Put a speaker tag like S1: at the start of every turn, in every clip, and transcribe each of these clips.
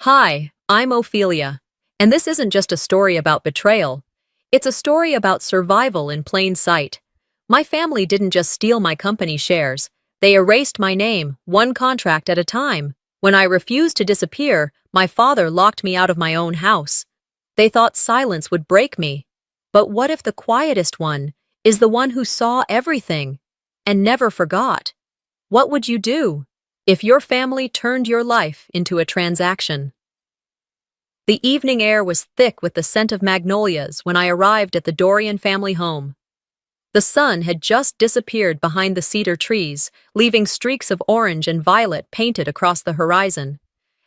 S1: Hi, I'm Ophelia, and this isn't just a story about betrayal. It's a story about survival in plain sight. My family didn't just steal my company shares, they erased my name, one contract at a time. When I refused to disappear, my father locked me out of my own house. They thought silence would break me. But what if the quietest one is the one who saw everything and never forgot? What would you do if your family turned your life into a transaction? The evening air was thick with the scent of magnolias when I arrived at the Dorian family home. The sun had just disappeared behind the cedar trees, leaving streaks of orange and violet painted across the horizon.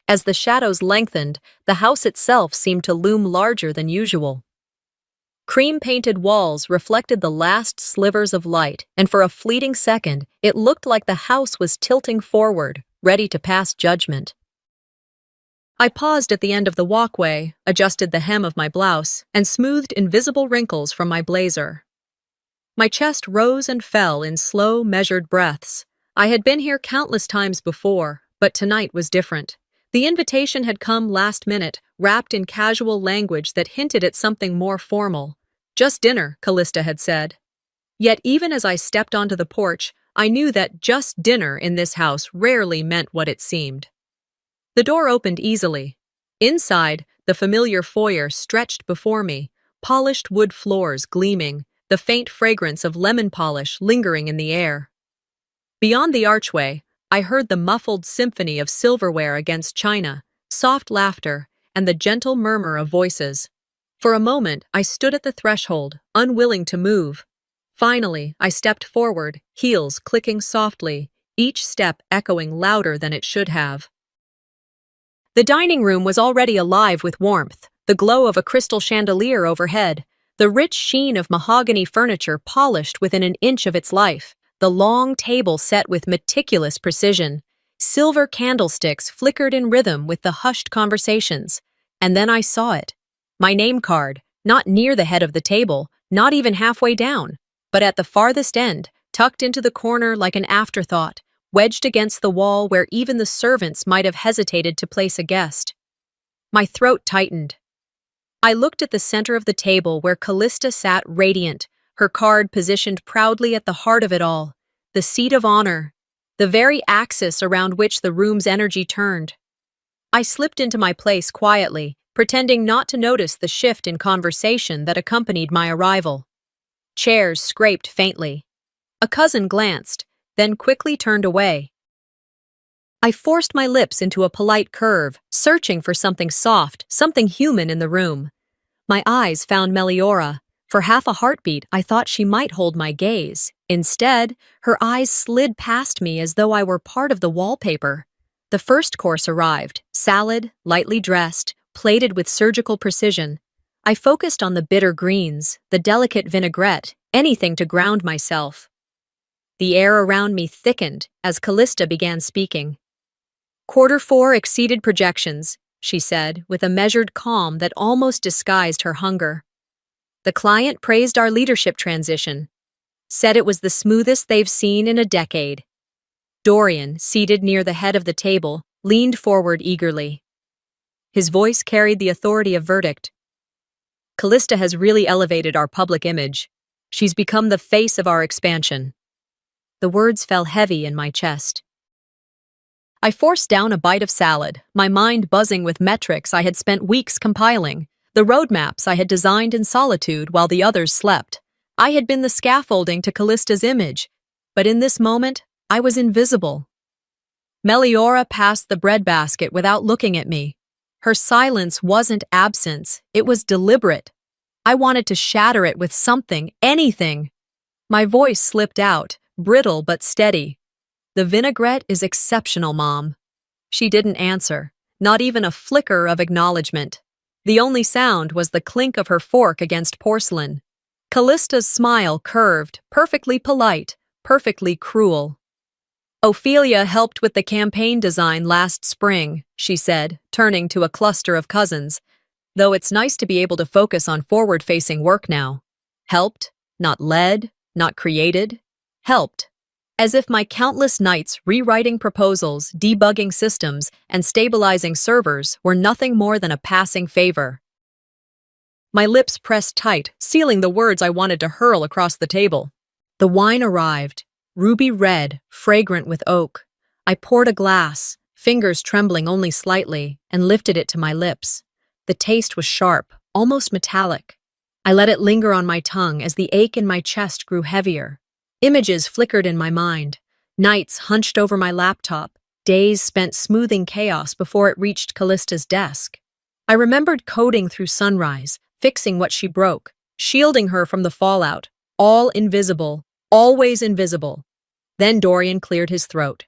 S1: As the shadows lengthened, the house itself seemed to loom larger than usual. Cream-painted walls reflected the last slivers of light, and for a fleeting second, it looked like the house was tilting forward, ready to pass judgment. I paused at the end of the walkway, adjusted the hem of my blouse, and smoothed invisible wrinkles from my blazer. My chest rose and fell in slow, measured breaths. I had been here countless times before, but tonight was different. The invitation had come last minute, wrapped in casual language that hinted at something more formal. "Just dinner," Callista had said. Yet even as I stepped onto the porch, I knew that just dinner in this house rarely meant what it seemed. The door opened easily. Inside, the familiar foyer stretched before me, polished wood floors gleaming, the faint fragrance of lemon polish lingering in the air. Beyond the archway, I heard the muffled symphony of silverware against china, soft laughter, and the gentle murmur of voices. For a moment, I stood at the threshold, unwilling to move. Finally, I stepped forward, heels clicking softly, each step echoing louder than it should have. The dining room was already alive with warmth, the glow of a crystal chandelier overhead, the rich sheen of mahogany furniture polished within an inch of its life, the long table set with meticulous precision. Silver candlesticks flickered in rhythm with the hushed conversations. And then I saw it. My name card, not near the head of the table, not even halfway down, but at the farthest end, tucked into the corner like an afterthought, wedged against the wall where even the servants might have hesitated to place a guest. My throat tightened. I looked at the center of the table where Callista sat radiant, her card positioned proudly at the heart of it all, the seat of honor, the very axis around which the room's energy turned. I slipped into my place quietly, pretending not to notice the shift in conversation that accompanied my arrival. Chairs scraped faintly. A cousin glanced, then quickly turned away. I forced my lips into a polite curve, searching for something soft, something human in the room. My eyes found Meliora. For half a heartbeat, I thought she might hold my gaze. Instead, her eyes slid past me as though I were part of the wallpaper. The first course arrived, salad, lightly dressed, plated with surgical precision. I focused on the bitter greens, the delicate vinaigrette, anything to ground myself. The air around me thickened as Callista began speaking. "Quarter 4 exceeded projections," she said, with a measured calm that almost disguised her hunger. "The client praised our leadership transition, said it was the smoothest they've seen in a decade." Dorian, seated near the head of the table, leaned forward eagerly. His voice carried the authority of verdict. "Callista has really elevated our public image. She's become the face of our expansion." The words fell heavy in my chest. I forced down a bite of salad, my mind buzzing with metrics I had spent weeks compiling, the roadmaps I had designed in solitude while the others slept. I had been the scaffolding to Callista's image, but in this moment, I was invisible. Meliora passed the breadbasket without looking at me. Her silence wasn't absence, it was deliberate. I wanted to shatter it with something, anything. My voice slipped out, brittle but steady. "The vinaigrette is exceptional, Mom." She didn't answer, not even a flicker of acknowledgement. The only sound was the clink of her fork against porcelain. Callista's smile curved, perfectly polite, perfectly cruel. "Ophelia helped with the campaign design last spring," she said, turning to a cluster of cousins. "Though it's nice to be able to focus on forward-facing work now. Helped, not led, not created. Helped." As if my countless nights rewriting proposals, debugging systems, and stabilizing servers were nothing more than a passing favor. My lips pressed tight, sealing the words I wanted to hurl across the table. The wine arrived, ruby red, fragrant with oak. I poured a glass, fingers trembling only slightly, and lifted it to my lips. The taste was sharp, almost metallic. I let it linger on my tongue as the ache in my chest grew heavier. Images flickered in my mind, nights hunched over my laptop, days spent smoothing chaos before it reached Callista's desk. I remembered coding through sunrise, fixing what she broke, shielding her from the fallout, all invisible, always invisible. Then Dorian cleared his throat.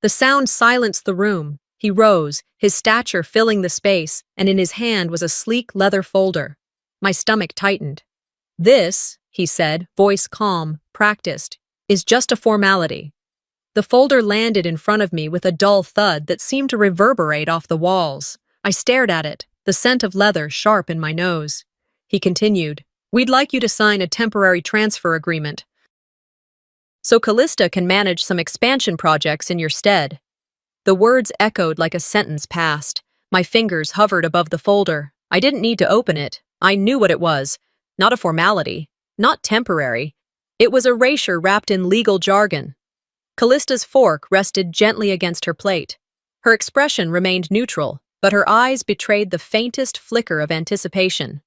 S1: The sound silenced the room. He rose, his stature filling the space, and in his hand was a sleek leather folder. My stomach tightened. "This," he said, voice calm, practiced, "is just a formality." The folder landed in front of me with a dull thud that seemed to reverberate off the walls. I stared at it, the scent of leather sharp in my nose. He continued, "We'd like you to sign a temporary transfer agreement, so Callista can manage some expansion projects in your stead." The words echoed like a sentence passed. My fingers hovered above the folder. I didn't need to open it. I knew what it was. Not a formality. Not temporary. It was erasure wrapped in legal jargon. Callista's fork rested gently against her plate. Her expression remained neutral, but her eyes betrayed the faintest flicker of anticipation.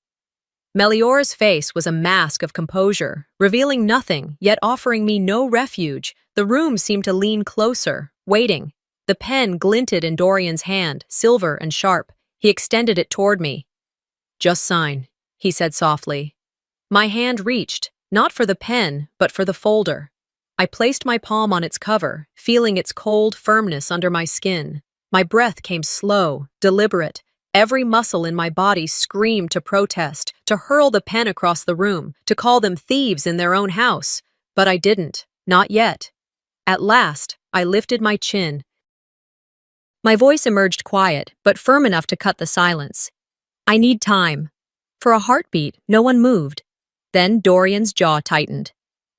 S1: Meliora's face was a mask of composure, revealing nothing, yet offering me no refuge. The room seemed to lean closer, waiting. The pen glinted in Dorian's hand, silver and sharp. He extended it toward me. "Just sign," he said softly. My hand reached, not for the pen, but for the folder. I placed my palm on its cover, feeling its cold firmness under my skin. My breath came slow, deliberate. Every muscle in my body screamed to protest, to hurl the pen across the room, to call them thieves in their own house. But I didn't, not yet. At last, I lifted my chin. My voice emerged quiet, but firm enough to cut the silence. "I need time." For a heartbeat, no one moved. Then Dorian's jaw tightened.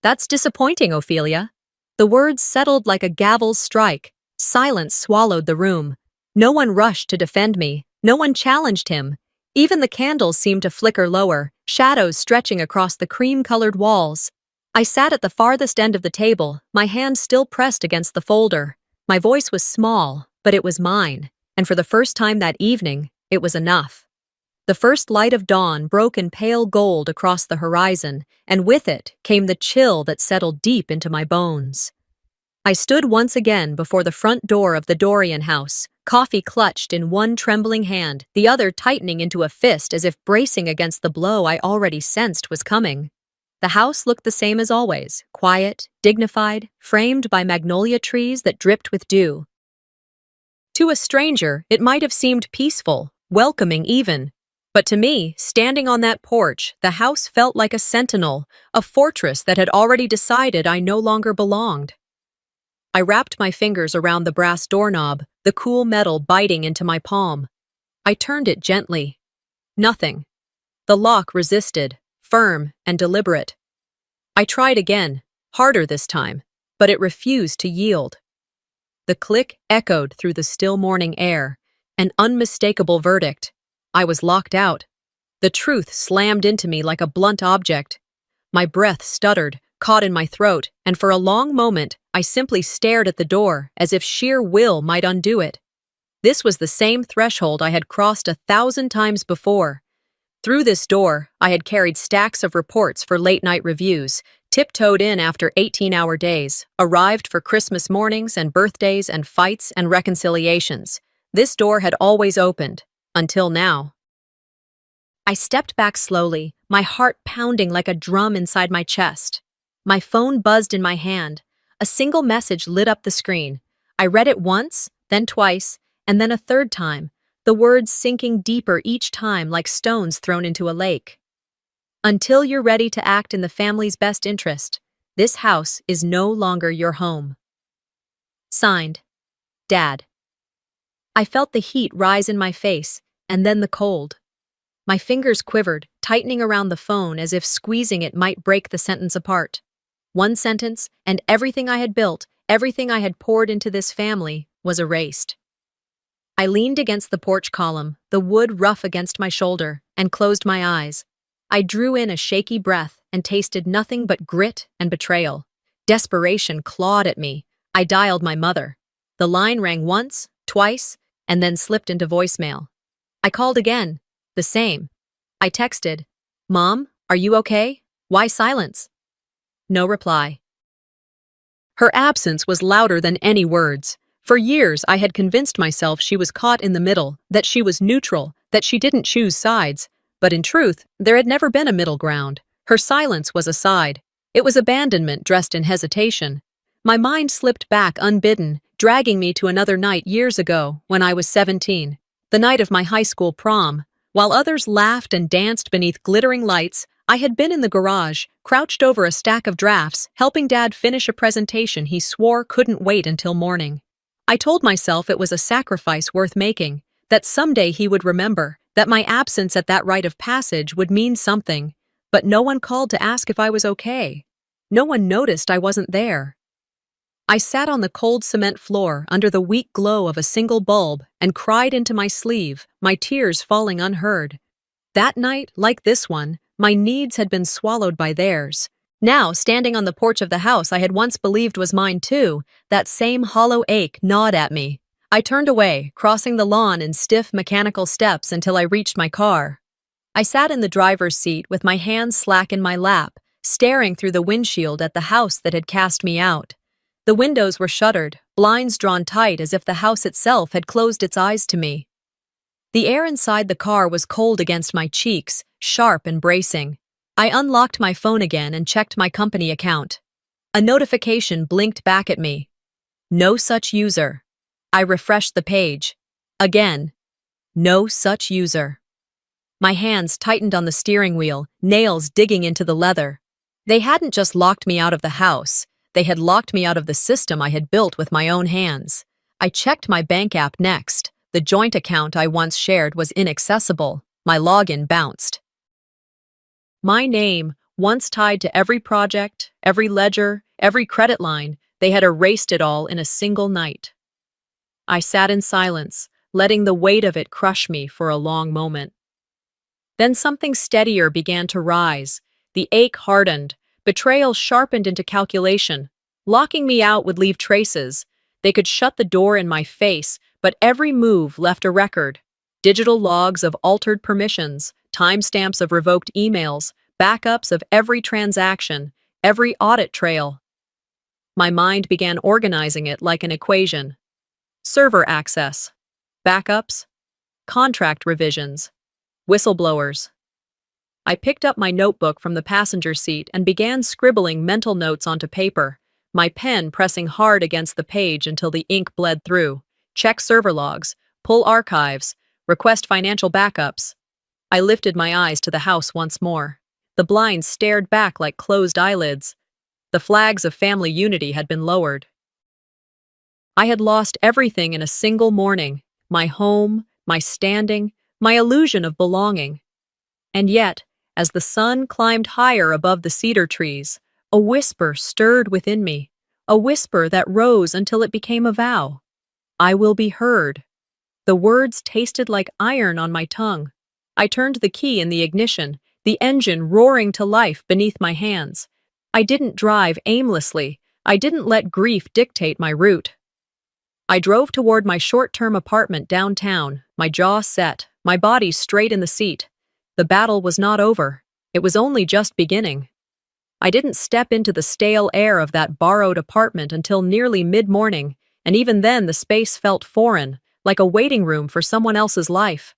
S1: "That's disappointing, Ophelia." The words settled like a gavel's strike. Silence swallowed the room. No one rushed to defend me. No one challenged him. Even the candles seemed to flicker lower, shadows stretching across the cream-colored walls. I sat at the farthest end of the table, my hand still pressed against the folder. My voice was small, but it was mine, and for the first time that evening, it was enough. The first light of dawn broke in pale gold across the horizon, and with it came the chill that settled deep into my bones. I stood once again before the front door of the Dorian house, coffee clutched in one trembling hand, the other tightening into a fist as if bracing against the blow I already sensed was coming. The house looked the same as always, quiet, dignified, framed by magnolia trees that dripped with dew. To a stranger, it might have seemed peaceful, welcoming even. But to me, standing on that porch, the house felt like a sentinel, a fortress that had already decided I no longer belonged. I wrapped my fingers around the brass doorknob, the cool metal biting into my palm. I turned it gently. Nothing. The lock resisted, firm and deliberate. I tried again, harder this time, but it refused to yield. The click echoed through the still morning air, an unmistakable verdict. I was locked out. The truth slammed into me like a blunt object. My breath stuttered, caught in my throat, and for a long moment, I simply stared at the door as if sheer will might undo it. This was the same threshold I had crossed 1,000 times before. Through this door, I had carried stacks of reports for late-night reviews, tiptoed in after 18-hour days, arrived for Christmas mornings and birthdays and fights and reconciliations. This door had always opened, until now. I stepped back slowly, my heart pounding like a drum inside my chest. My phone buzzed in my hand. A single message lit up the screen. I read it once, then twice, and then a third time, the words sinking deeper each time like stones thrown into a lake. "Until you're ready to act in the family's best interest, this house is no longer your home." Signed, Dad. I felt the heat rise in my face, and then the cold. My fingers quivered, tightening around the phone as if squeezing it might break the sentence apart. one sentence, and everything I had built, everything I had poured into this family, was erased. I leaned against the porch column, the wood rough against my shoulder, and closed my eyes. I drew in a shaky breath and tasted nothing but grit and betrayal. Desperation clawed at me. I dialed my mother. The line rang once, twice, and then slipped into voicemail. I called again. The same. I texted, "Mom, are you okay? Why silence?" No reply. Her absence was louder than any words. For years, I had convinced myself she was caught in the middle, that she was neutral, that she didn't choose sides. But in truth, there had never been a middle ground. Her silence was a side. It was abandonment dressed in hesitation. My mind slipped back unbidden, dragging me to another night years ago when I was 17, the night of my high school prom. While others laughed and danced beneath glittering lights, I had been in the garage, crouched over a stack of drafts, helping Dad finish a presentation he swore couldn't wait until morning. I told myself it was a sacrifice worth making, that someday he would remember, that my absence at that rite of passage would mean something, but no one called to ask if I was okay. No one noticed I wasn't there. I sat on the cold cement floor under the weak glow of a single bulb and cried into my sleeve, my tears falling unheard. That night, like this one, my needs had been swallowed by theirs. Now, standing on the porch of the house I had once believed was mine too, that same hollow ache gnawed at me. I turned away, crossing the lawn in stiff mechanical steps until I reached my car. I sat in the driver's seat with my hands slack in my lap, staring through the windshield at the house that had cast me out. The windows were shuttered, blinds drawn tight as if the house itself had closed its eyes to me. The air inside the car was cold against my cheeks, sharp and bracing. I unlocked my phone again and checked my company account. A notification blinked back at me. No such user. I refreshed the page. Again. No such user. My hands tightened on the steering wheel, nails digging into the leather. They hadn't just locked me out of the house. They had locked me out of the system I had built with my own hands. I checked my bank app next. The joint account I once shared was inaccessible. My login bounced. My name, once tied to every project, every ledger, every credit line, they had erased it all in a single night. I sat in silence, letting the weight of it crush me for a long moment. Then something steadier began to rise. The ache hardened. Betrayal sharpened into calculation. Locking me out would leave traces. They could shut the door in my face, but every move left a record. Digital logs of altered permissions, timestamps of revoked emails, backups of every transaction, every audit trail. My mind began organizing it like an equation. Server access, backups, contract revisions, whistleblowers. I picked up my notebook from the passenger seat and began scribbling mental notes onto paper, my pen pressing hard against the page until the ink bled through. Check server logs, pull archives, request financial backups. I lifted my eyes to the house once more. The blinds stared back like closed eyelids. The flags of family unity had been lowered. I had lost everything in a single morning, my home, my standing, my illusion of belonging. And yet, as the sun climbed higher above the cedar trees, a whisper stirred within me, a whisper that rose until it became a vow. I will be heard. The words tasted like iron on my tongue. I turned the key in the ignition, the engine roaring to life beneath my hands. I didn't drive aimlessly. I didn't let grief dictate my route. I drove toward my short-term apartment downtown, my jaw set, my body straight in the seat. The battle was not over. It was only just beginning. I didn't step into the stale air of that borrowed apartment until nearly mid-morning, and even then the space felt foreign, like a waiting room for someone else's life.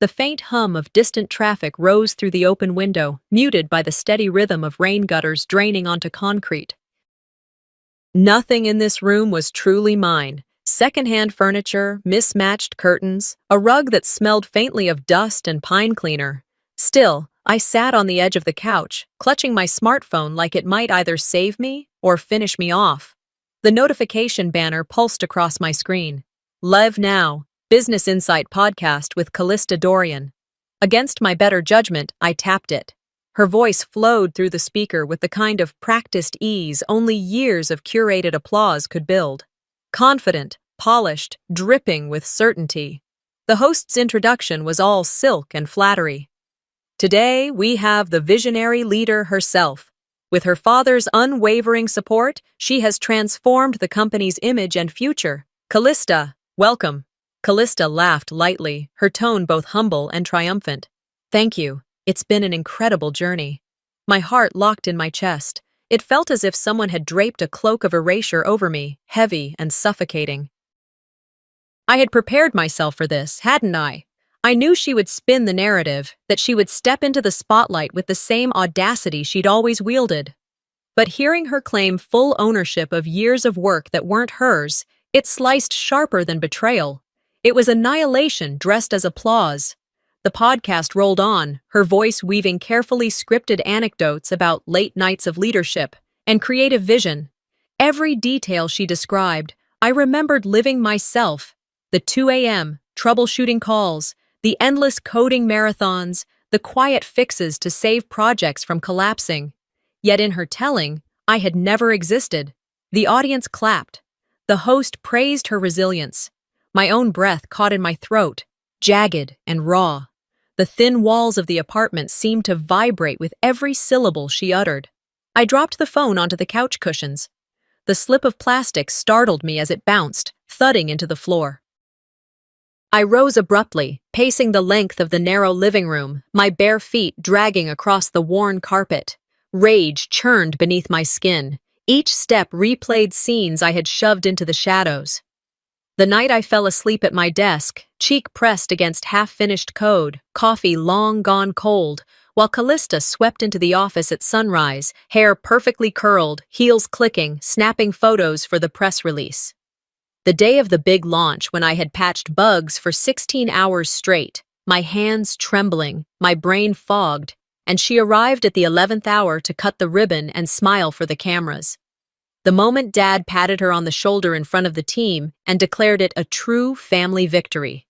S1: The faint hum of distant traffic rose through the open window, muted by the steady rhythm of rain gutters draining onto concrete. Nothing in this room was truly mine. Secondhand furniture, mismatched curtains, a rug that smelled faintly of dust and pine cleaner. Still, I sat on the edge of the couch, clutching my smartphone like it might either save me or finish me off. The notification banner pulsed across my screen. Live Now, Business Insight Podcast with Callista Dorian. Against my better judgment, I tapped it. Her voice flowed through the speaker with the kind of practiced ease only years of curated applause could build. Confident, polished, dripping with certainty. The host's introduction was all silk and flattery. Today, we have the visionary leader herself. With her father's unwavering support, she has transformed the company's image and future. Callista, welcome. Callista laughed lightly, her tone both humble and triumphant. Thank you. It's been an incredible journey. My heart locked in my chest. It felt as if someone had draped a cloak of erasure over me, heavy and suffocating. I had prepared myself for this, hadn't I? I knew she would spin the narrative, that she would step into the spotlight with the same audacity she'd always wielded. But hearing her claim full ownership of years of work that weren't hers, it sliced sharper than betrayal. It was annihilation dressed as applause. The podcast rolled on, her voice weaving carefully scripted anecdotes about late nights of leadership and creative vision. Every detail she described, I remembered living myself. The 2 a.m. troubleshooting calls, the endless coding marathons, the quiet fixes to save projects from collapsing. Yet in her telling, I had never existed. The audience clapped. The host praised her resilience. My own breath caught in my throat, jagged and raw. The thin walls of the apartment seemed to vibrate with every syllable she uttered. I dropped the phone onto the couch cushions. The slip of plastic startled me as it bounced, thudding into the floor. I rose abruptly, pacing the length of the narrow living room, my bare feet dragging across the worn carpet. Rage churned beneath my skin. Each step replayed scenes I had shoved into the shadows. The night I fell asleep at my desk, cheek pressed against half-finished code, coffee long gone cold, while Callista swept into the office at sunrise, hair perfectly curled, heels clicking, snapping photos for the press release. The day of the big launch when I had patched bugs for 16 hours straight, my hands trembling, my brain fogged, and she arrived at the 11th hour to cut the ribbon and smile for the cameras. The moment Dad patted her on the shoulder in front of the team and declared it a true family victory.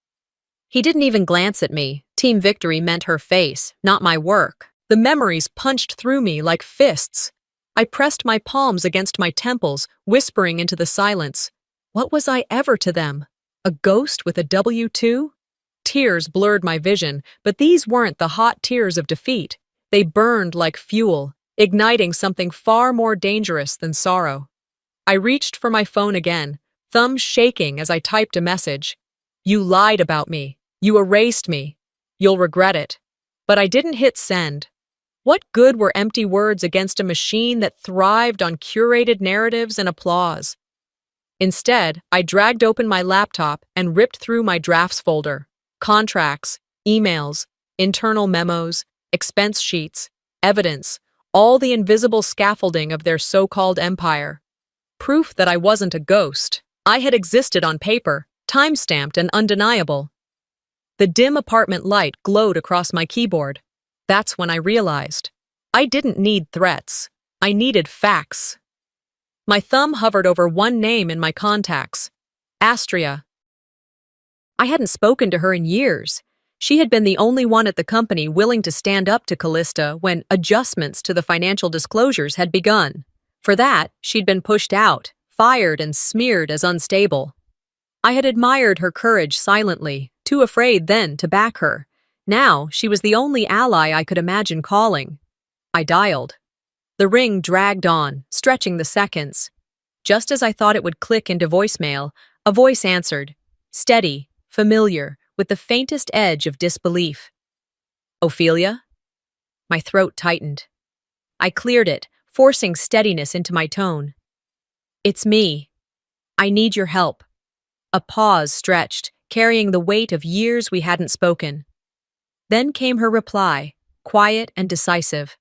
S1: He didn't even glance at me. Team victory meant her face, not my work. The memories punched through me like fists. I pressed my palms against my temples, whispering into the silence. What was I ever to them? A ghost with a W-2? Tears blurred my vision, but these weren't the hot tears of defeat. They burned like fuel, igniting something far more dangerous than sorrow. I reached for my phone again, thumbs shaking as I typed a message. You lied about me. You erased me. You'll regret it. But I didn't hit send. What good were empty words against a machine that thrived on curated narratives and applause? Instead, I dragged open my laptop and ripped through my drafts folder. Contracts, emails, internal memos, expense sheets, evidence, all the invisible scaffolding of their so-called empire. Proof that I wasn't a ghost. I had existed on paper, time-stamped and undeniable. The dim apartment light glowed across my keyboard. That's when I realized. I didn't need threats. I needed facts. My thumb hovered over one name in my contacts. Astria. I hadn't spoken to her in years. She had been the only one at the company willing to stand up to Callista when adjustments to the financial disclosures had begun. For that, she'd been pushed out, fired and smeared as unstable. I had admired her courage silently, too afraid then to back her. Now, she was the only ally I could imagine calling. I dialed. The ring dragged on, stretching the seconds. Just as I thought it would click into voicemail, a voice answered, steady, familiar, with the faintest edge of disbelief. Ophelia? My throat tightened. I cleared it, forcing steadiness into my tone. It's me. I need your help. A pause stretched, carrying the weight of years we hadn't spoken. Then came her reply, quiet and decisive.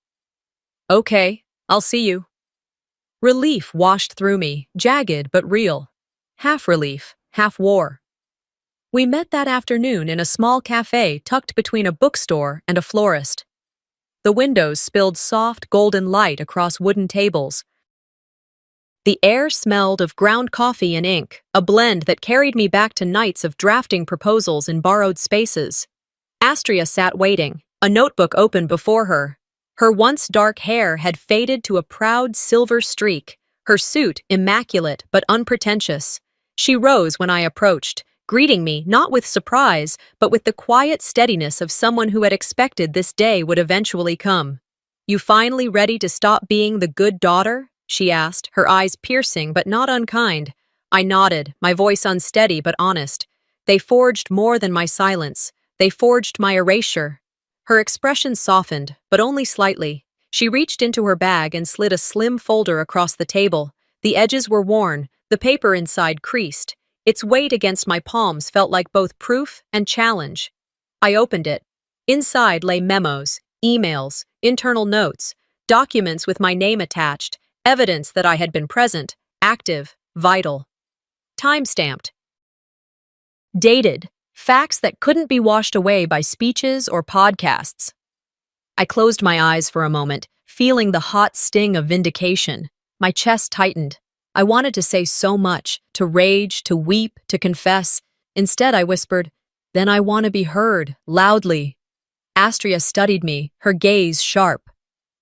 S1: Okay, I'll see you. Relief washed through me, jagged but real. Half relief, half war. We met that afternoon in a small cafe tucked between a bookstore and a florist. The windows spilled soft golden light across wooden tables. The air smelled of ground coffee and ink, a blend that carried me back to nights of drafting proposals in borrowed spaces. Astria sat waiting, a notebook open before her. Her once dark hair had faded to a proud silver streak, her suit immaculate but unpretentious. She rose when I approached, greeting me not with surprise, but with the quiet steadiness of someone who had expected this day would eventually come. "You finally ready to stop being the good daughter?" she asked, her eyes piercing but not unkind. I nodded, my voice unsteady but honest. They forged more than my silence. They forged my erasure. Her expression softened, but only slightly. She reached into her bag and slid a slim folder across the table. The edges were worn, the paper inside creased. Its weight against my palms felt like both proof and challenge. I opened it. Inside lay memos, emails, internal notes, documents with my name attached, evidence that I had been present, active, vital. Time-stamped. Dated. Facts that couldn't be washed away by speeches or podcasts. I closed my eyes for a moment, feeling the hot sting of vindication. My chest tightened. I wanted to say so much, to rage, to weep, to confess. Instead, I whispered, "Then I want to be heard, loudly." Astria studied me, her gaze sharp.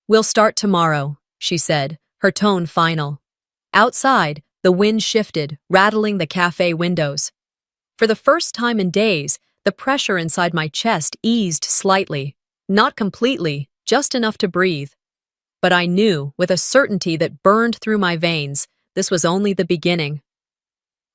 S1: "We'll start tomorrow," she said, her tone final. Outside, the wind shifted, rattling the cafe windows. For the first time in days, the pressure inside my chest eased slightly. Not completely, just enough to breathe. But I knew, with a certainty that burned through my veins, this was only the beginning.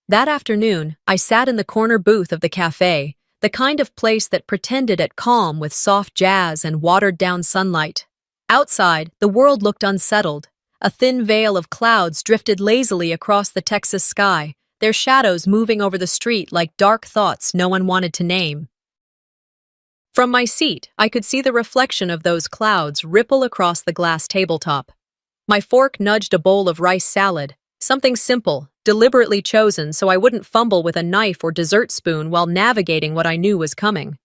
S1: That afternoon, I sat in the corner booth of the cafe, the kind of place that pretended at calm with soft jazz and watered-down sunlight. Outside, the world looked unsettled. A thin veil of clouds drifted lazily across the Texas sky, their shadows moving over the street like dark thoughts no one wanted to name. From my seat, I could see the reflection of those clouds ripple across the glass tabletop. My fork nudged a bowl of rice salad, something simple, deliberately chosen so I wouldn't fumble with a knife or dessert spoon while navigating what I knew was coming.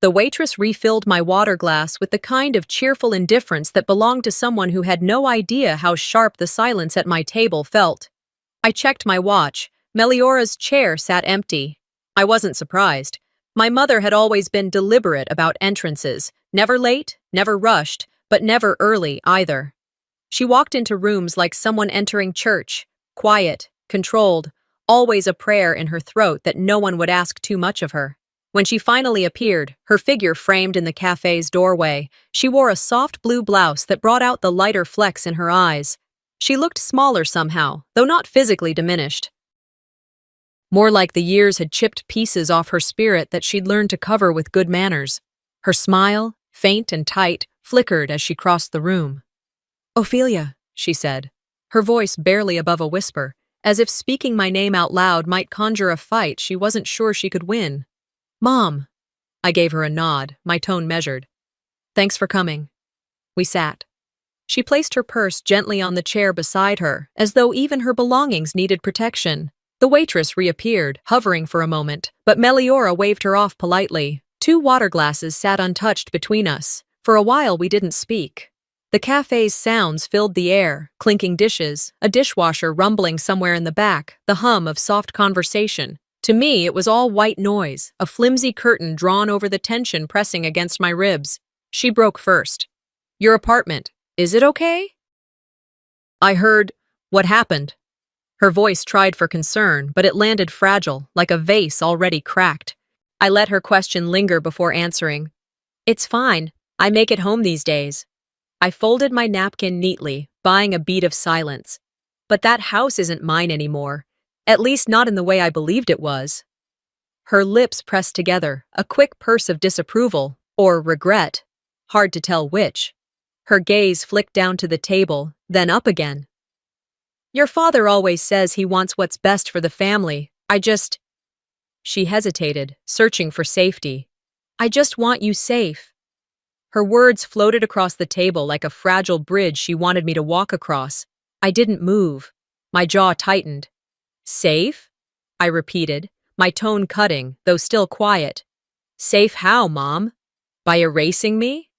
S1: The waitress refilled my water glass with the kind of cheerful indifference that belonged to someone who had no idea how sharp the silence at my table felt. I checked my watch. Meliora's chair sat empty. I wasn't surprised. My mother had always been deliberate about entrances, never late, never rushed, but never early either. She walked into rooms like someone entering church, quiet, controlled, always a prayer in her throat that no one would ask too much of her. When she finally appeared, her figure framed in the cafe's doorway, she wore a soft blue blouse that brought out the lighter flecks in her eyes. She looked smaller somehow, though not physically diminished. More like the years had chipped pieces off her spirit that she'd learned to cover with good manners. Her smile, faint and tight, flickered as she crossed the room. "Ophelia," she said, her voice barely above a whisper, as if speaking my name out loud might conjure a fight she wasn't sure she could win. "Mom." I gave her a nod, my tone measured. "Thanks for coming." We sat. She placed her purse gently on the chair beside her, as though even her belongings needed protection. The waitress reappeared, hovering for a moment, but Meliora waved her off politely. 2 water glasses sat untouched between us. For a while we didn't speak. The cafe's sounds filled the air, clinking dishes, a dishwasher rumbling somewhere in the back, the hum of soft conversation. To me, it was all white noise, a flimsy curtain drawn over the tension pressing against my ribs. She broke first. "Your apartment. Is it okay?" I heard, "What happened?" Her voice tried for concern, but it landed fragile, like a vase already cracked. I let her question linger before answering. "It's fine. I make it home these days." I folded my napkin neatly, buying a beat of silence. "But that house isn't mine anymore. At least not in the way I believed it was." Her lips pressed together, a quick purse of disapproval, or regret. Hard to tell which. Her gaze flicked down to the table, then up again. "Your father always says he wants what's best for the family. She hesitated, searching for safety. "I just want you safe." Her words floated across the table like a fragile bridge she wanted me to walk across. I didn't move. My jaw tightened. "Safe?" I repeated, my tone cutting, though still quiet. "Safe how, Mom? By erasing me?"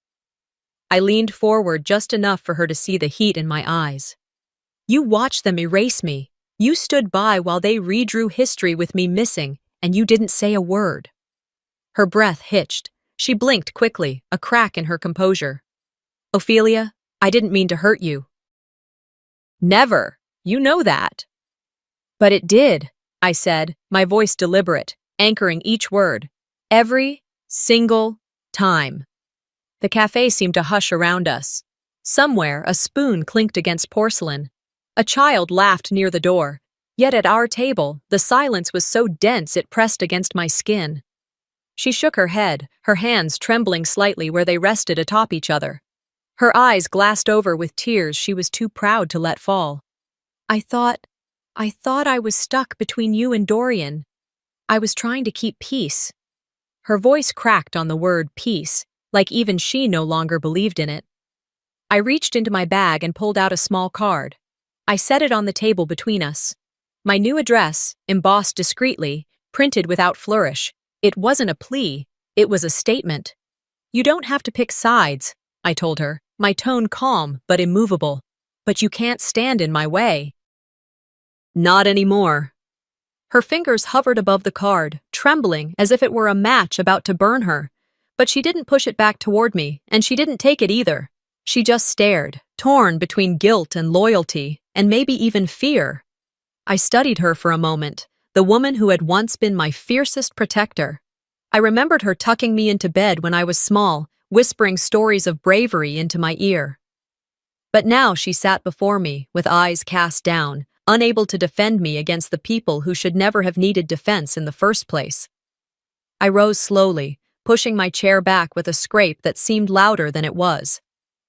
S1: I leaned forward just enough for her to see the heat in my eyes. "You watched them erase me. You stood by while they redrew history with me missing, and you didn't say a word." Her breath hitched. She blinked quickly, a crack in her composure. Ophelia, I didn't mean to hurt you. Never. You know that. But it did, I said, my voice deliberate, anchoring each word. Every single time. The cafe seemed to hush around us. Somewhere, a spoon clinked against porcelain. A child laughed near the door. Yet at our table, the silence was so dense it pressed against my skin. She shook her head, her hands trembling slightly where they rested atop each other. Her eyes glassed over with tears she was too proud to let fall. I thought I was stuck between you and Dorian. I was trying to keep peace. Her voice cracked on the word peace, like even she no longer believed in it. I reached into my bag and pulled out a small card. I set it on the table between us. My new address, embossed discreetly, printed without flourish. It wasn't a plea, it was a statement. You don't have to pick sides, I told her, my tone calm but immovable. But you can't stand in my way. Not anymore. Her fingers hovered above the card, trembling as if it were a match about to burn her. But she didn't push it back toward me, and she didn't take it either. She just stared, torn between guilt and loyalty, and maybe even fear. I studied her for a moment, the woman who had once been my fiercest protector. I remembered her tucking me into bed when I was small, whispering stories of bravery into my ear. But now she sat before me, with eyes cast down, unable to defend me against the people who should never have needed defense in the first place. I rose slowly, pushing my chair back with a scrape that seemed louder than it was.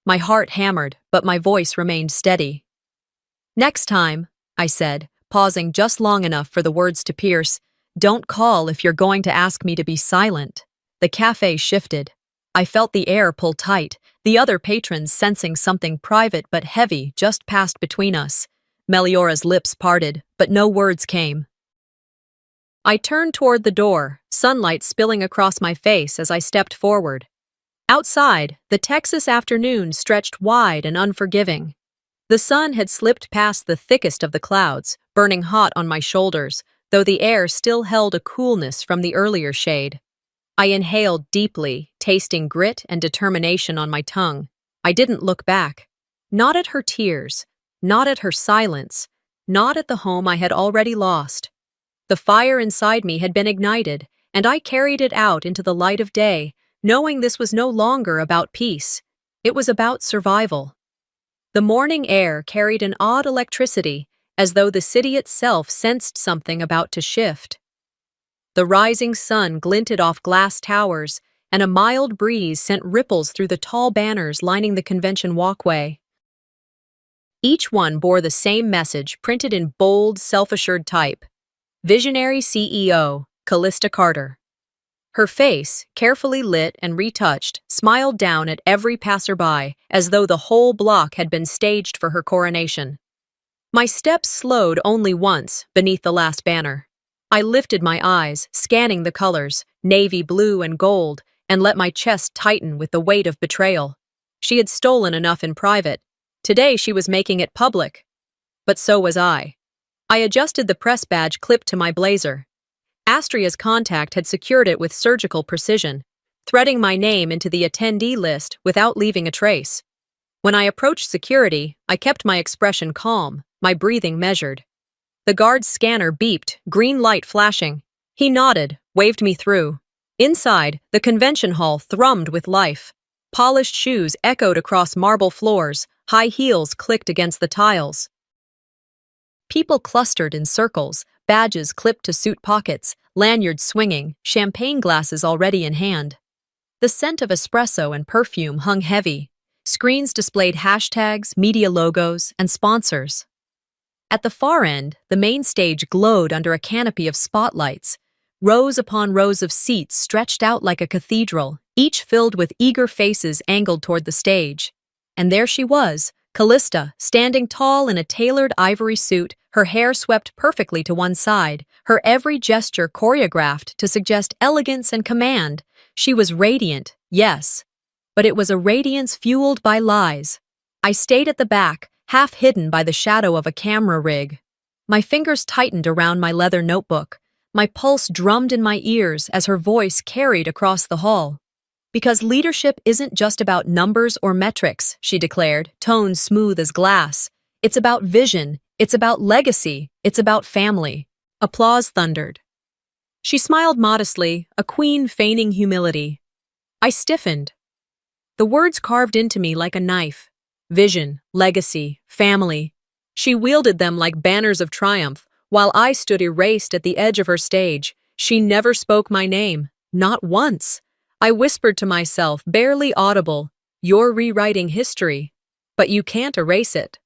S1: My heart hammered, but my voice remained steady. Next time, I said, pausing just long enough for the words to pierce, don't call if you're going to ask me to be silent. The cafe shifted. I felt the air pull tight, the other patrons sensing something private but heavy just passed between us. Meliora's lips parted, but no words came. I turned toward the door, sunlight spilling across my face as I stepped forward. Outside, the Texas afternoon stretched wide and unforgiving. The sun had slipped past the thickest of the clouds, burning hot on my shoulders, though the air still held a coolness from the earlier shade. I inhaled deeply, tasting grit and determination on my tongue. I didn't look back. Not at her tears, not at her silence, not at the home I had already lost. The fire inside me had been ignited, and I carried it out into the light of day, knowing this was no longer about peace. It was about survival. The morning air carried an odd electricity, as though the city itself sensed something about to shift. The rising sun glinted off glass towers, and a mild breeze sent ripples through the tall banners lining the convention walkway. Each one bore the same message printed in bold, self-assured type. Visionary CEO, Callista Carter. Her face, carefully lit and retouched, smiled down at every passerby, as though the whole block had been staged for her coronation. My steps slowed only once beneath the last banner. I lifted my eyes, scanning the colors, navy blue and gold, and let my chest tighten with the weight of betrayal. She had stolen enough in private. Today she was making it public. But so was I. I adjusted the press badge clipped to my blazer. Astria's contact had secured it with surgical precision, threading my name into the attendee list without leaving a trace. When I approached security, I kept my expression calm, my breathing measured. The guard's scanner beeped, green light flashing. He nodded, waved me through. Inside, the convention hall thrummed with life. Polished shoes echoed across marble floors, high heels clicked against the tiles. People clustered in circles, badges clipped to suit pockets, lanyards swinging, champagne glasses already in hand. The scent of espresso and perfume hung heavy. Screens displayed hashtags, media logos, and sponsors. At the far end, the main stage glowed under a canopy of spotlights. Rows upon rows of seats stretched out like a cathedral, each filled with eager faces angled toward the stage. And there she was, Callista, standing tall in a tailored ivory suit, her hair swept perfectly to one side, her every gesture choreographed to suggest elegance and command. She was radiant, yes, but it was a radiance fueled by lies. I stayed at the back, half hidden by the shadow of a camera rig. My fingers tightened around my leather notebook. My pulse drummed in my ears as her voice carried across the hall. Because leadership isn't just about numbers or metrics, she declared, tone smooth as glass. It's about vision, it's about legacy, it's about family. Applause thundered. She smiled modestly, a queen feigning humility. I stiffened. The words carved into me like a knife. Vision, legacy, family. She wielded them like banners of triumph, while I stood erased at the edge of her stage. She never spoke my name, not once. I whispered to myself, barely audible, "You're rewriting history, but you can't erase it."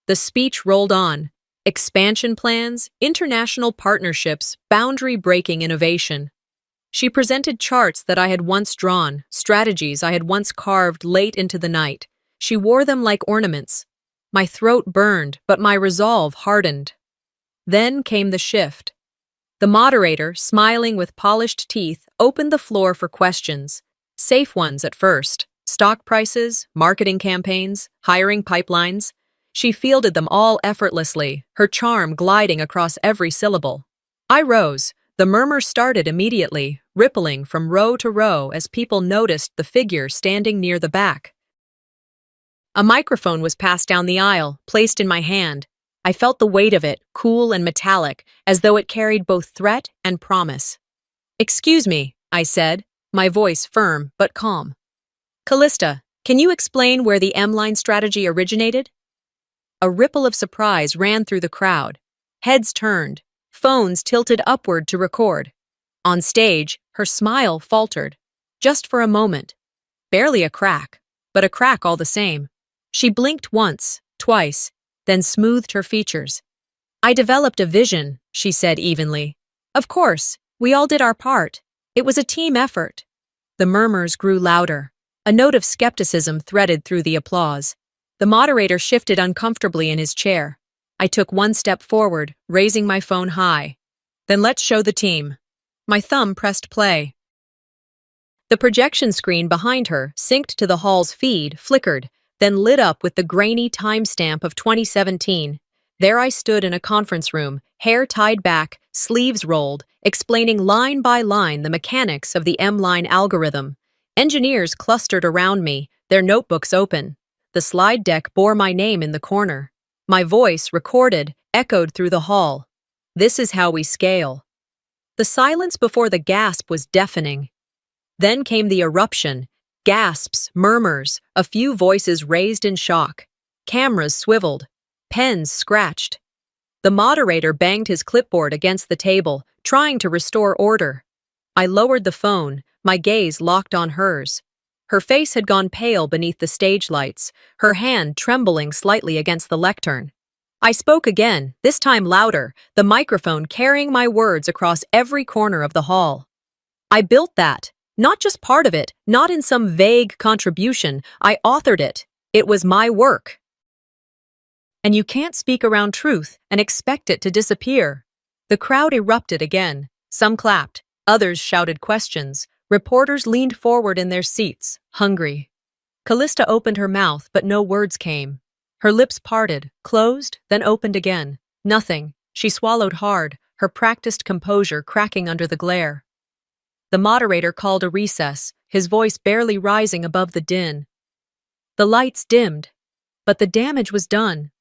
S1: The speech rolled on. Expansion plans, international partnerships, boundary-breaking innovation. She presented charts that I had once drawn, strategies I had once carved late into the night. She wore them like ornaments. My throat burned, but my resolve hardened. Then came the shift. The moderator, smiling with polished teeth, opened the floor for questions. Safe ones at first. Stock prices, marketing campaigns, hiring pipelines. She fielded them all effortlessly, her charm gliding across every syllable. I rose. The murmur started immediately, rippling from row to row as people noticed the figure standing near the back. A microphone was passed down the aisle, placed in my hand. I felt the weight of it, cool and metallic, as though it carried both threat and promise. "Excuse me," I said, my voice firm but calm. "Callista, can you explain where the M-line strategy originated?" A ripple of surprise ran through the crowd. Heads turned, phones tilted upward to record. On stage, her smile faltered. Just for a moment. Barely a crack, but a crack all the same. She blinked once, twice, then smoothed her features. "I developed a vision," she said evenly. "Of course, we all did our part. It was a team effort." The murmurs grew louder. A note of skepticism threaded through the applause. The moderator shifted uncomfortably in his chair. I took one step forward, raising my phone high. "Then let's show the team." My thumb pressed play. The projection screen behind her, synced to the hall's feed, flickered, then lit up with the grainy timestamp of 2017. There I stood in a conference room, hair tied back, sleeves rolled, explaining line by line the mechanics of the M-line algorithm. Engineers clustered around me, their notebooks open. The slide deck bore my name in the corner. My voice, recorded, echoed through the hall. "This is how we scale." The silence before the gasp was deafening. Then came the eruption. Gasps, murmurs, a few voices raised in shock. Cameras swiveled. Pens scratched. The moderator banged his clipboard against the table, trying to restore order. I lowered the phone, my gaze locked on hers. Her face had gone pale beneath the stage lights, her hand trembling slightly against the lectern. I spoke again, this time louder, the microphone carrying my words across every corner of the hall. "I built that. Not just part of it, not in some vague contribution. I authored it. It was my work. And you can't speak around truth and expect it to disappear." The crowd erupted again. Some clapped, others shouted questions. Reporters leaned forward in their seats, hungry. Callista opened her mouth, but no words came. Her lips parted, closed, then opened again. Nothing. She swallowed hard, her practiced composure cracking under the glare. The moderator called a recess, his voice barely rising above the din. The lights dimmed, but the damage was done.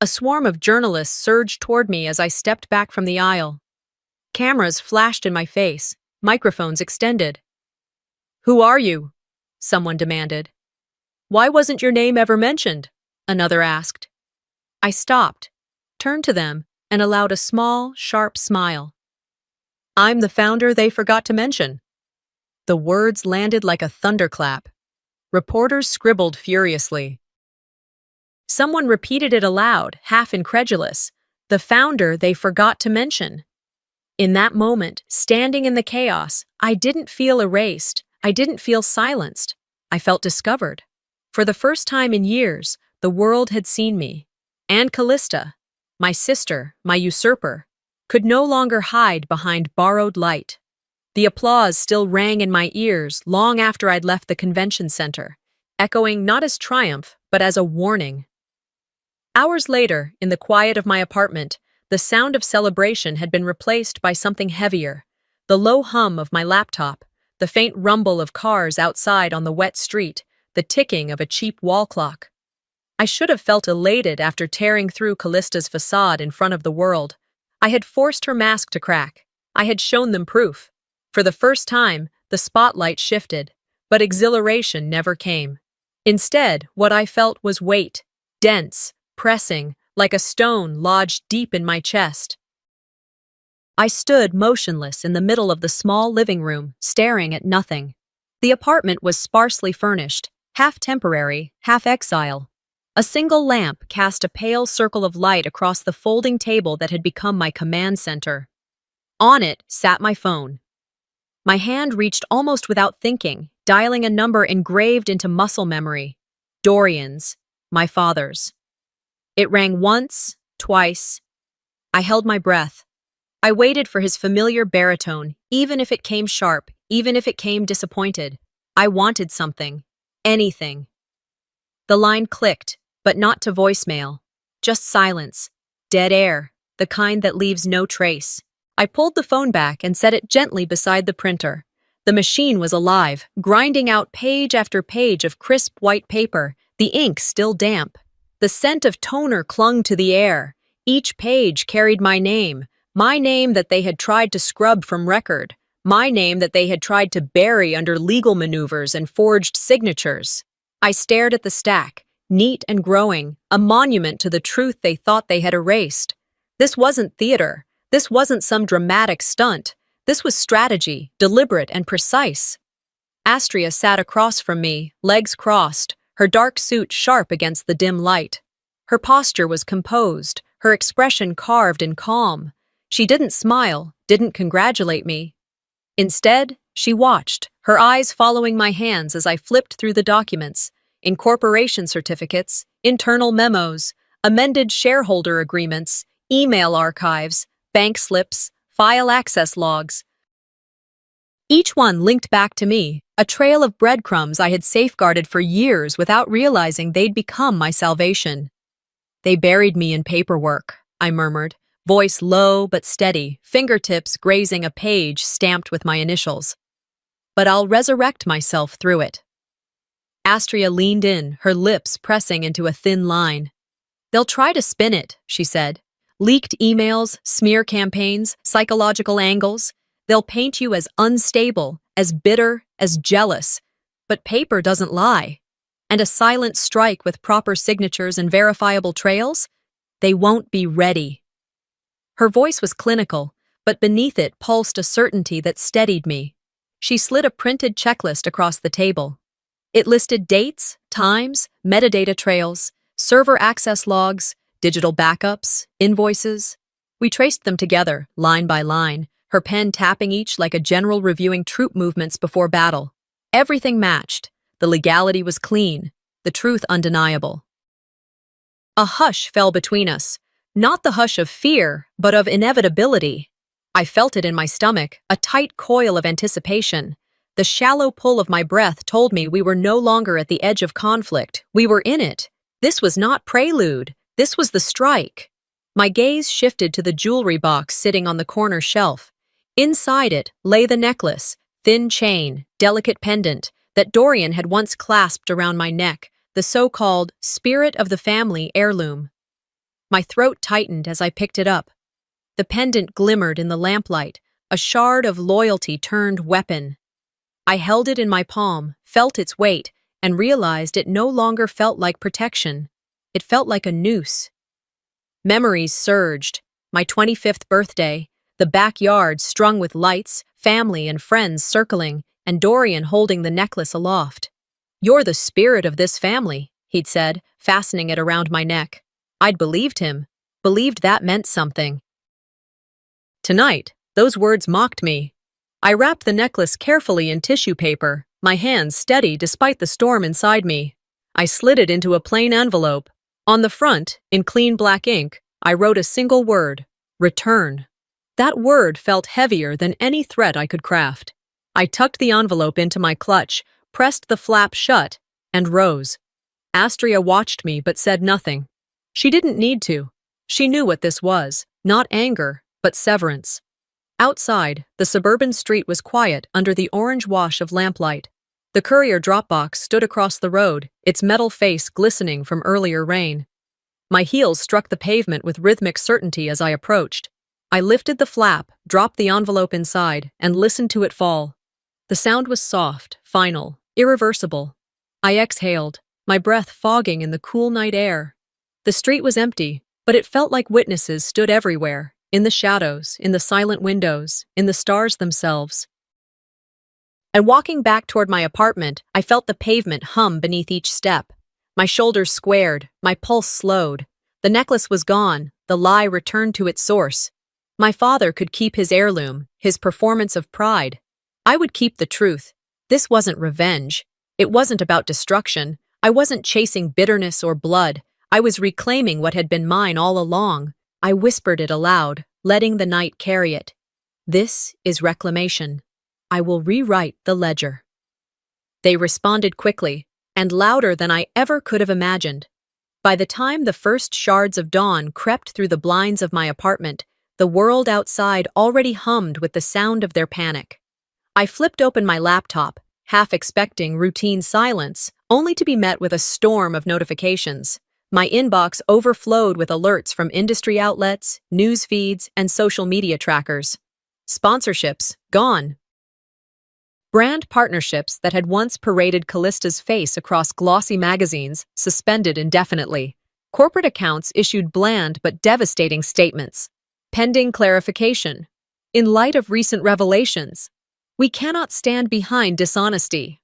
S1: A swarm of journalists surged toward me as I stepped back from the aisle. Cameras flashed in my face, microphones extended. "Who are you?" someone demanded. "Why wasn't your name ever mentioned?" another asked. I stopped, turned to them, and allowed a small, sharp smile. "I'm the founder they forgot to mention." The words landed like a thunderclap. Reporters scribbled furiously. Someone repeated it aloud, half incredulous. "The founder they forgot to mention." In that moment, standing in the chaos, I didn't feel erased. I didn't feel silenced. I felt discovered. For the first time in years, the world had seen me. And Callista, my sister, my usurper, could no longer hide behind borrowed light. The applause still rang in my ears long after I'd left the convention center, echoing not as triumph, but as a warning. Hours later, in the quiet of my apartment, the sound of celebration had been replaced by something heavier, the low hum of my laptop, the faint rumble of cars outside on the wet street, the ticking of a cheap wall clock. I should have felt elated after tearing through Callista's facade in front of the world. I had forced her mask to crack. I had shown them proof. For the first time, the spotlight shifted, but exhilaration never came. Instead, what I felt was weight, dense, pressing, like a stone lodged deep in my chest. I stood motionless in the middle of the small living room, staring at nothing. The apartment was sparsely furnished, half temporary, half exile. A single lamp cast a pale circle of light across the folding table that had become my command center. On it sat my phone. My hand reached almost without thinking, dialing a number engraved into muscle memory. Dorian's, my father's. It rang once, twice. I held my breath. I waited for his familiar baritone, even if it came sharp, even if it came disappointed. I wanted something. Anything. The line clicked, but not to voicemail. Just silence. Dead air, the kind that leaves no trace. I pulled the phone back and set it gently beside the printer. The machine was alive, grinding out page after page of crisp white paper, the ink still damp. The scent of toner clung to the air. Each page carried my name that they had tried to scrub from record, my name that they had tried to bury under legal maneuvers and forged signatures. I stared at the stack, neat and growing, a monument to the truth they thought they had erased. This wasn't theater. This wasn't some dramatic stunt. This was strategy, deliberate and precise. Astria sat across from me, legs crossed, her dark suit sharp against the dim light. Her posture was composed, her expression carved in calm. She didn't smile, didn't congratulate me. Instead, she watched, her eyes following my hands as I flipped through the documents, incorporation certificates, internal memos, amended shareholder agreements, email archives, bank slips, file access logs. Each one linked back to me, a trail of breadcrumbs I had safeguarded for years without realizing they'd become my salvation. They buried me in paperwork, I murmured, voice low but steady, fingertips grazing a page stamped with my initials. But I'll resurrect myself through it. Astria leaned in, her lips pressing into a thin line. They'll try to spin it, she said. Leaked emails, smear campaigns, psychological angles. They'll paint you as unstable, as bitter, as jealous. But paper doesn't lie. And a silent strike with proper signatures and verifiable trails? They won't be ready. Her voice was clinical, but beneath it pulsed a certainty that steadied me. She slid a printed checklist across the table. It listed dates, times, metadata trails, server access logs, digital backups, invoices. We traced them together, line by line, her pen tapping each like a general reviewing troop movements before battle. Everything matched. The legality was clean, the truth undeniable. A hush fell between us, not the hush of fear, but of inevitability. I felt it in my stomach, a tight coil of anticipation. The shallow pull of my breath told me we were no longer at the edge of conflict. We were in it. This was not prelude. This was the strike. My gaze shifted to the jewelry box sitting on the corner shelf. Inside it lay the necklace, thin chain, delicate pendant, that Dorian had once clasped around my neck, the so-called spirit of the family heirloom. My throat tightened as I picked it up. The pendant glimmered in the lamplight, a shard of loyalty turned weapon. I held it in my palm, felt its weight, and realized it no longer felt like protection. It felt like a noose. Memories surged. My 25th birthday, the backyard strung with lights, family and friends circling, and Dorian holding the necklace aloft. "You're the spirit of this family," he'd said, fastening it around my neck. I'd believed him, believed that meant something. Tonight, those words mocked me. I wrapped the necklace carefully in tissue paper, my hands steady despite the storm inside me. I slid it into a plain envelope. On the front, in clean black ink, I wrote a single word: return. That word felt heavier than any threat I could craft. I tucked the envelope into my clutch, pressed the flap shut, and rose. Astria watched me but said nothing. She didn't need to. She knew what this was, not anger, but severance. Outside, the suburban street was quiet under the orange wash of lamplight. The courier drop box stood across the road, its metal face glistening from earlier rain. My heels struck the pavement with rhythmic certainty as I approached. I lifted the flap, dropped the envelope inside, and listened to it fall. The sound was soft, final, irreversible. I exhaled, my breath fogging in the cool night air. The street was empty, but it felt like witnesses stood everywhere, in the shadows, in the silent windows, in the stars themselves. And walking back toward my apartment, I felt the pavement hum beneath each step. My shoulders squared, my pulse slowed. The necklace was gone, the lie returned to its source. My father could keep his heirloom, his performance of pride. I would keep the truth. This wasn't revenge. It wasn't about destruction. I wasn't chasing bitterness or blood. I was reclaiming what had been mine all along. I whispered it aloud, letting the night carry it. This is reclamation. I will rewrite the ledger. They responded quickly, and louder than I ever could have imagined. By the time the first shards of dawn crept through the blinds of my apartment, the world outside already hummed with the sound of their panic. I flipped open my laptop, half expecting routine silence, only to be met with a storm of notifications. My inbox overflowed with alerts from industry outlets, news feeds, and social media trackers. Sponsorships, gone. Brand partnerships that had once paraded Callista's face across glossy magazines, suspended indefinitely. Corporate accounts issued bland but devastating statements. Pending clarification. In light of recent revelations, we cannot stand behind dishonesty.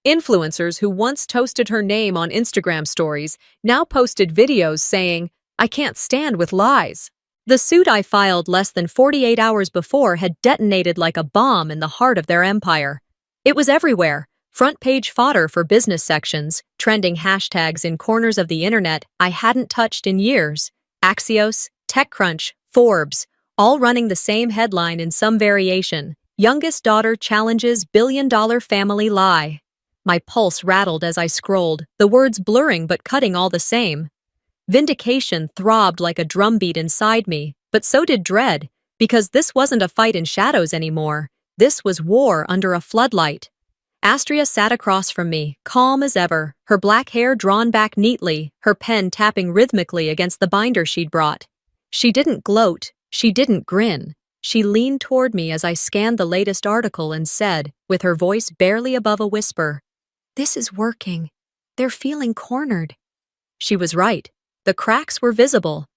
S1: Influencers who once toasted her name on Instagram stories now posted videos saying, "I can't stand with lies." The suit I filed less than 48 hours before had detonated like a bomb in the heart of their empire. It was everywhere, front-page fodder for business sections, trending hashtags in corners of the internet I hadn't touched in years. Axios, TechCrunch, Forbes, all running the same headline in some variation. Youngest daughter challenges billion-dollar family lie. My pulse rattled as I scrolled, the words blurring but cutting all the same. Vindication throbbed like a drumbeat inside me, but so did dread, because this wasn't a fight in shadows anymore. This was war under a floodlight. Astria sat across from me, calm as ever, her black hair drawn back neatly, her pen tapping rhythmically against the binder she'd brought. She didn't gloat, she didn't grin. She leaned toward me as I scanned the latest article and said, with her voice barely above a whisper, "This is working. They're feeling cornered." She was right. The cracks were visible.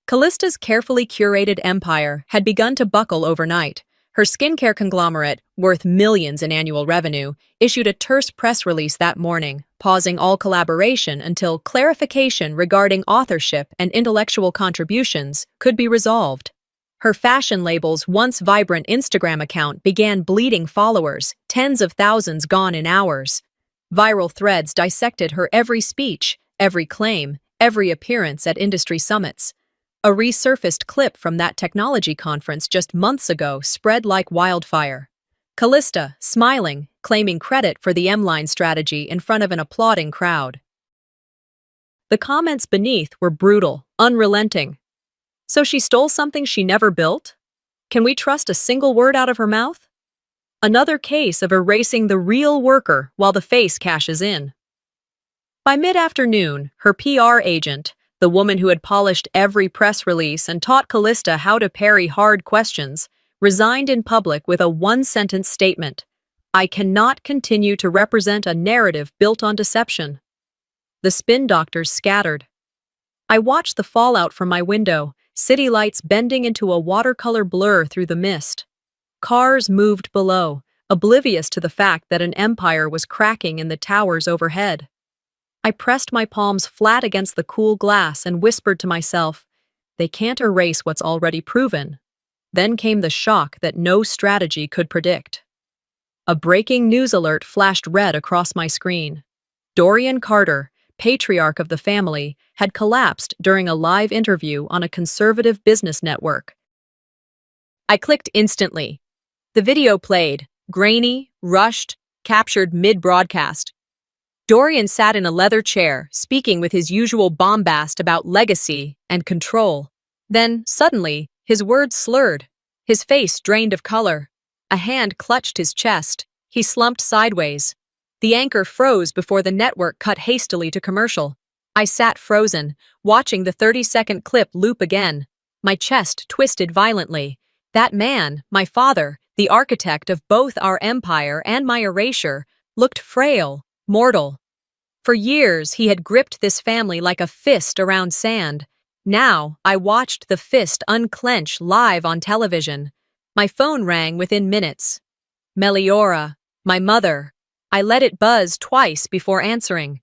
S1: Callista's carefully curated empire had begun to buckle overnight. Her skincare conglomerate, worth millions in annual revenue, issued a terse press release that morning, pausing all collaboration until clarification regarding authorship and intellectual contributions could be resolved. Her fashion label's once vibrant Instagram account began bleeding followers, tens of thousands gone in hours. Viral threads dissected her every speech, every claim, every appearance at industry summits. A resurfaced clip from that technology conference just months ago spread like wildfire. Callista, smiling, claiming credit for the M-line strategy in front of an applauding crowd. The comments beneath were brutal, unrelenting. So she stole something she never built? Can we trust a single word out of her mouth? Another case of erasing the real worker while the face cashes in. By mid-afternoon, her PR agent, the woman who had polished every press release and taught Callista how to parry hard questions, resigned in public with a one-sentence statement. "I cannot continue to represent a narrative built on deception." The spin doctors scattered. I watched the fallout from my window, city lights bending into a watercolor blur through the mist. Cars moved below, oblivious to the fact that an empire was cracking in the towers overhead. I pressed my palms flat against the cool glass and whispered to myself, "They can't erase what's already proven." Then came the shock that no strategy could predict. A breaking news alert flashed red across my screen. Dorian Carter, patriarch of the family, had collapsed during a live interview on a conservative business network. I clicked instantly. The video played, grainy, rushed, captured mid-broadcast. Dorian sat in a leather chair, speaking with his usual bombast about legacy and control. Then, suddenly, his words slurred. His face drained of color. A hand clutched his chest. He slumped sideways. The anchor froze before the network cut hastily to commercial. I sat frozen, watching the 30-second clip loop again. My chest twisted violently. That man, my father, the architect of both our empire and my erasure, looked frail, mortal. For years, he had gripped this family like a fist around sand. Now, I watched the fist unclench live on television. My phone rang within minutes. Meliora, my mother. I let it buzz twice before answering.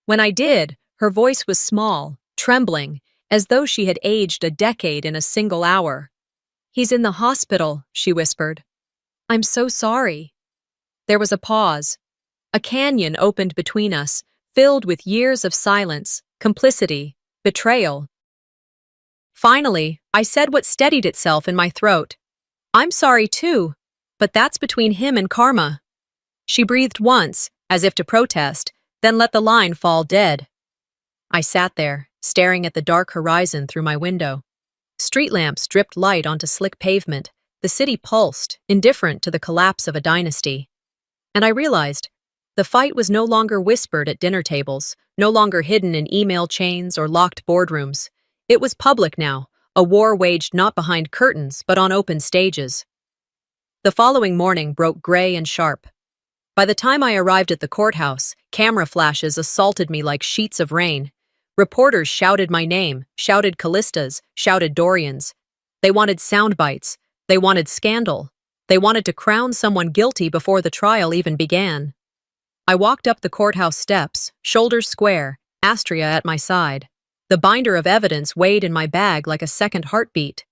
S1: When I did, her voice was small, trembling, as though she had aged a decade in a single hour. "He's in the hospital," she whispered. "I'm so sorry." There was a pause. A canyon opened between us, filled with years of silence, complicity, betrayal. Finally, I said what steadied itself in my throat. "I'm sorry too, but that's between him and Karma." She breathed once, as if to protest, then let the line fall dead. I sat there, staring at the dark horizon through my window. Street lamps dripped light onto slick pavement. The city pulsed, indifferent to the collapse of a dynasty. And I realized, the fight was no longer whispered at dinner tables, no longer hidden in email chains or locked boardrooms. It was public now, a war waged not behind curtains, but on open stages. The following morning broke gray and sharp. By the time I arrived at the courthouse, camera flashes assaulted me like sheets of rain. Reporters shouted my name, shouted Callista's, shouted Dorian's. They wanted sound bites. They wanted scandal. They wanted to crown someone guilty before the trial even began. I walked up the courthouse steps, shoulders square, Astria at my side. The binder of evidence weighed in my bag like a second heartbeat.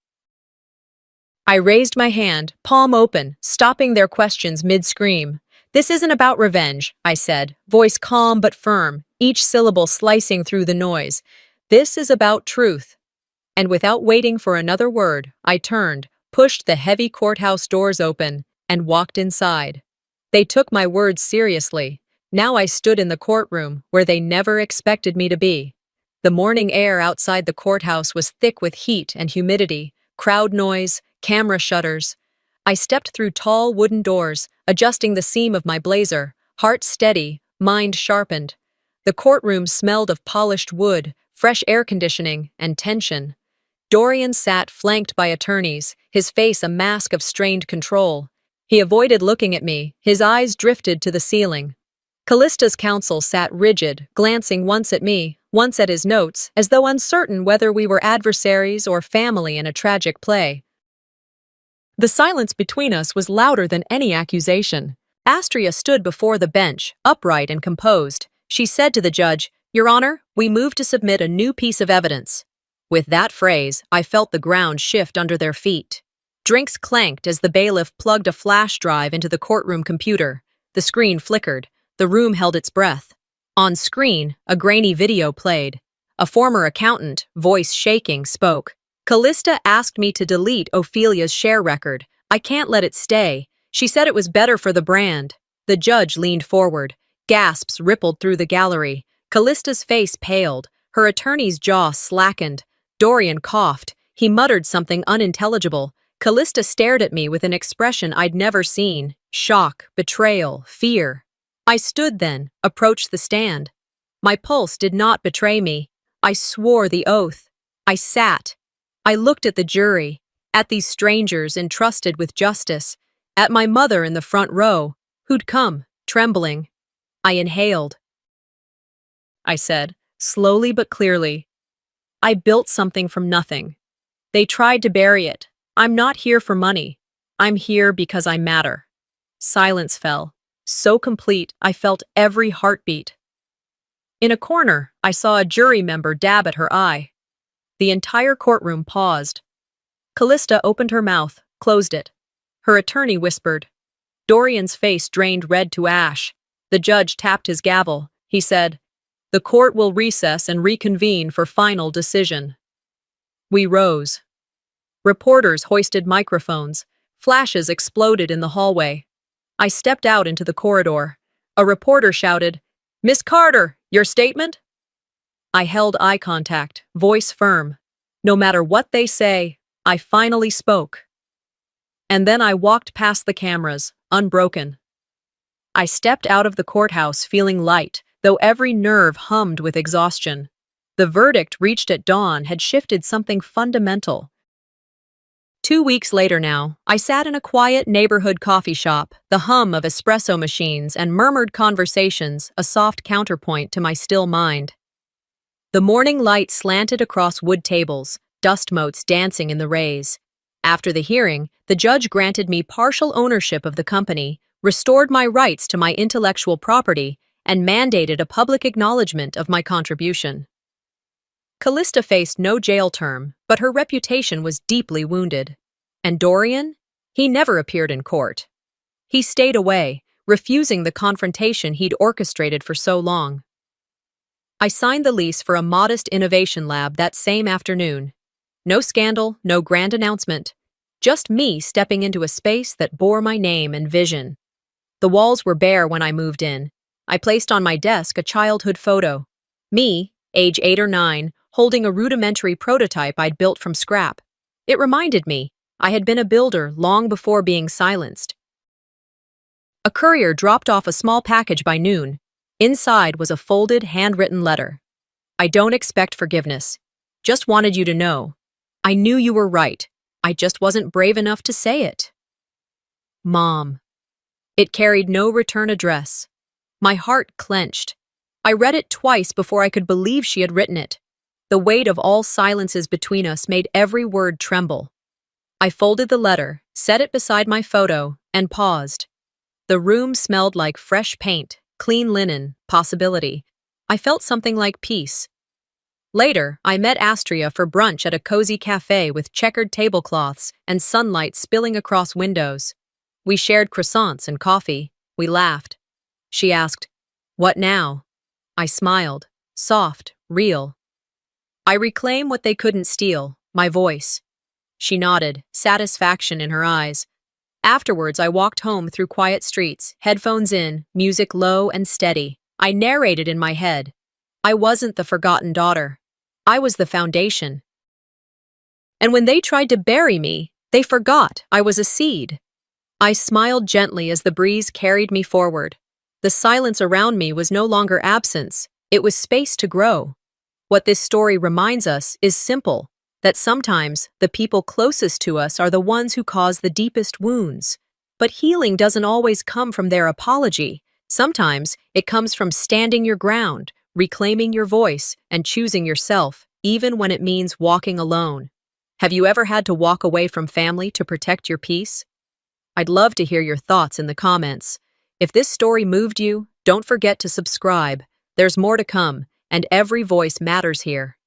S1: I raised my hand, palm open, stopping their questions mid-scream. "This isn't about revenge," I said, voice calm but firm, each syllable slicing through the noise. "This is about truth." And without waiting for another word, I turned, pushed the heavy courthouse doors open, and walked inside. They took my words seriously. Now I stood in the courtroom, where they never expected me to be. The morning air outside the courthouse was thick with heat and humidity, crowd noise, camera shutters. I stepped through tall wooden doors, adjusting the seam of my blazer, heart steady, mind sharpened. The courtroom smelled of polished wood, fresh air conditioning, and tension. Dorian sat flanked by attorneys, his face a mask of strained control. He avoided looking at me, his eyes drifted to the ceiling. Callista's counsel sat rigid, glancing once at me, once at his notes, as though uncertain whether we were adversaries or family in a tragic play. The silence between us was louder than any accusation. Astria stood before the bench, upright and composed. She said to the judge, "Your Honor, we move to submit a new piece of evidence." With that phrase, I felt the ground shift under their feet. Drinks clanked as the bailiff plugged a flash drive into the courtroom computer. The screen flickered. The room held its breath. On screen, a grainy video played. A former accountant, voice shaking, spoke. "Callista asked me to delete Ophelia's share record. I can't let it stay. She said it was better for the brand." The judge leaned forward. Gasps rippled through the gallery. Callista's face paled. Her attorney's jaw slackened. Dorian coughed. He muttered something unintelligible. Callista stared at me with an expression I'd never seen. Shock, betrayal, fear. I stood then, approached the stand. My pulse did not betray me. I swore the oath. I sat. I looked at the jury, at these strangers entrusted with justice, at my mother in the front row, who'd come, trembling. I inhaled. I said, slowly but clearly, "I built something from nothing. They tried to bury it. I'm not here for money. I'm here because I matter." Silence fell. So complete, I felt every heartbeat. In a corner, I saw a jury member dab at her eye. The entire courtroom paused. Callista opened her mouth, closed it. Her attorney whispered. Dorian's face drained red to ash. The judge tapped his gavel. He said, "The court will recess and reconvene for final decision." We rose. Reporters hoisted microphones. Flashes exploded in the hallway. I stepped out into the corridor. A reporter shouted, "Miss Carter, your statement?" I held eye contact, voice firm. No matter what they say, I finally spoke. And then I walked past the cameras, unbroken. I stepped out of the courthouse feeling light, though every nerve hummed with exhaustion. The verdict reached at dawn had shifted something fundamental. 2 weeks later now, I sat in a quiet neighborhood coffee shop, the hum of espresso machines and murmured conversations a soft counterpoint to my still mind. The morning light slanted across wood tables, dust motes dancing in the rays. After the hearing, the judge granted me partial ownership of the company, restored my rights to my intellectual property, and mandated a public acknowledgement of my contribution. Callista faced no jail term, but her reputation was deeply wounded. And Dorian? He never appeared in court. He stayed away, refusing the confrontation he'd orchestrated for so long. I signed the lease for a modest innovation lab that same afternoon. No scandal, no grand announcement. Just me stepping into a space that bore my name and vision. The walls were bare when I moved in. I placed on my desk a childhood photo. Me, age 8 or 9, holding a rudimentary prototype I'd built from scrap. It reminded me I had been a builder long before being silenced. A courier dropped off a small package by noon. Inside was a folded, handwritten letter. I don't expect forgiveness. Just wanted you to know. I knew you were right. I just wasn't brave enough to say it. Mom. It carried no return address. My heart clenched. I read it twice before I could believe she had written it. The weight of all silences between us made every word tremble. I folded the letter, set it beside my photo, and paused. The room smelled like fresh paint, clean linen, possibility. I felt something like peace. Later, I met Astria for brunch at a cozy cafe with checkered tablecloths and sunlight spilling across windows. We shared croissants and coffee. We laughed. She asked, "What now?" I smiled, soft, real. I reclaim what they couldn't steal, my voice. She nodded, satisfaction in her eyes. Afterwards, I walked home through quiet streets, headphones in, music low and steady. I narrated in my head. I wasn't the forgotten daughter. I was the foundation. And when they tried to bury me, they forgot I was a seed. I smiled gently as the breeze carried me forward. The silence around me was no longer absence, it was space to grow. What this story reminds us is simple, that sometimes the people closest to us are the ones who cause the deepest wounds. But healing doesn't always come from their apology. Sometimes it comes from standing your ground, reclaiming your voice, and choosing yourself, even when it means walking alone. Have you ever had to walk away from family to protect your peace? I'd love to hear your thoughts in the comments. If this story moved you, don't forget to subscribe. There's more to come, and every voice matters here.